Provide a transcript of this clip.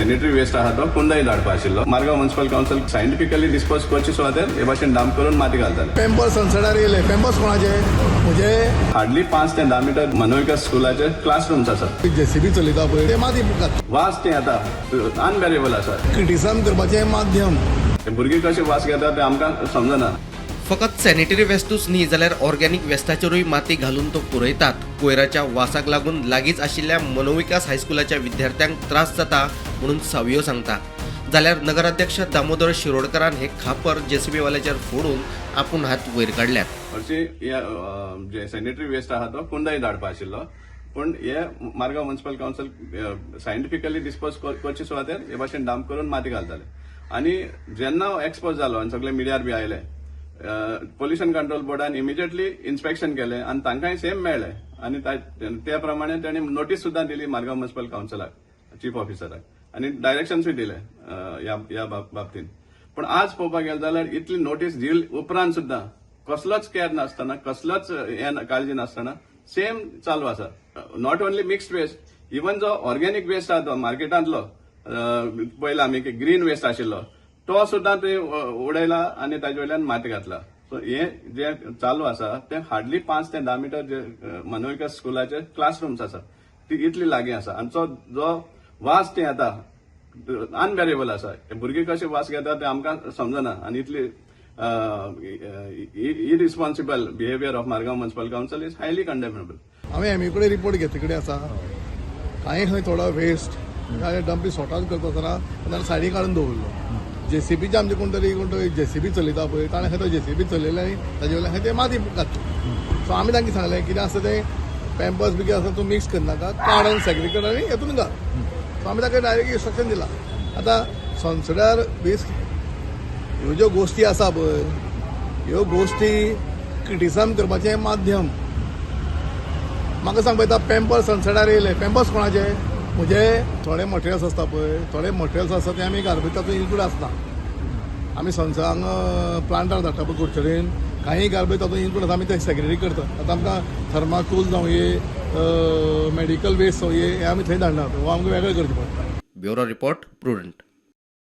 Sanitary waste आहा तो कुंदाई धाडपा आशिल्लो. Margao municipal council scientifically dispose करचे सुवातेर हे भाशेन डांप करून माती घालताले. पेम्पर्स सनसेटार येयले. पेम्पर्स कोणाचे? म्हणजे हार्डली 5 ते 10 मीटर मनोविकास स्कुलाचे क्लासरूम्स आसात. जेसीबी चलयता पळय ते माती वास ते आतां अनबेरेबल आसा. क्रिटिसिझम करपाचें माध्यम. भुरगीं कशे वास घेतात ते आमकां समजना. फकत सॅनिटरी वेस्टूच न्ही जाल्यार ऑर्गॅनिक वेस्टाचेरूय माती घालून तो पुरयतात. कोयराच्या वासाक लागून लागींच आशिल्ल्या मनोविकास हायस्कुलाच्या विद्यार्थ्यांक त्रास जाता म्हणून सावयो सांगता. जाल्यार नगराध्यक्ष दामोदर शिरोडकरान हे खापर जेसीबी वाल्याचेर फोडून आपूण हात वयर काढल्यात. हरशी जे सॅनिटरी वेस्ट आहा तो कुंदाई धाडपा आशिल्लो. पूण हे Margao municipal council scientifically dispose करचे सुवातेर हे भाशेन डांप करून माती घालताले. आनी जेन्ना एक्सपोज जालो आनी सगळे मिडियार बी आयले, पोल्युशन कंट्रोल बोर्डान इमिजिएटली इन्स्पेक्शन केलें आनी तांकांय सेम मेळ्ळें. आनी त्या प्रमाणे तांणी नोटीस सुद्दां दिली मारगांव म्युनिसिपल काउन्सिलाक, चीफ ऑफिसराक, आनी डायरेक्शन्सूय दिले ह्या बाबतींत. पूण आज पळोवपाक गेले जाल्यार इतली नोटीस दिल उपरांत सुद्दां कसलोच केअर नासतना, कसलोच काळजी नासतना सेम चालू आसा. Not only mixed waste, even जो ऑर्गॅनिक वेस्ट आहा तो मार्केटांतलो पयला आमी ग्रीन वेस्ट आशिल्लो तो सुद्दां ते उडयला आनी ताजे वयल्यान माती घातला. सो हे जे चालू आसा ते हार्डली 5 ते 10 मीटर जे मनोविकास स्कुलाचे क्लासरूम्स आसात ती इतली लागीं आसा. आनी जो वास ते येता अनबेरेबल आसा. भुरगीं कशे वास घेतात ते आमकां समजना. आनी इतली irresponsible behaviour of Margao municipal council is highly condemnable. हांवें एमए कडेन रिपोर्ट घेतले कडेन आसा. कांय खंय थोडो वेस्ट डंपी सॉर्ट करता आसतना सायडीक काडून दवरलो. जेसीबीचे आमचे कोण तरी जेसीबी चलयता पळय ताणें खंय तो जेसीबी चलयले आनी ताजे वयल्यान खंय ते माती घातली. सो आमी तांकां सांगलें कितें आसा तें पेम्पर्स बी कितें आसा तूं मिक्स करनाका, काडून सेग्रिगेट आनी हेतून घाल. सो आमी ताका डायरेक्ट इन्स्ट्रक्शन दिलां. आतां सनसेटार वेस्ट ह्यो ज्यो गोश्टी आसा पळय ह्यो गोश्टी क्रिटिसिझम करपाचें माध्यम. म्हाका सांग पळय पेम्पर्स सनसेटार येयले. पेम्पर्स कोणाचे? म्हणजे थोडे मटेरियल्स आसता पळय, थोडे मटेरियल्स आसता ते आमी गार्बेज तातूंत इन्क्लूड आसना. आमी हांगा प्लांटार धाडटा पळय कुडचडेन, कांय गार्बेज तातूंत इन्क्लूड आसा. आमी ते सेग्रिगेट करता. आतां आमकां थर्माकोल जावं हे मेडिकल वेस्ट जावं हे आमी थंय धाडनात. हो आमकां वेगळें करचें पडटा. Bureau report prudent.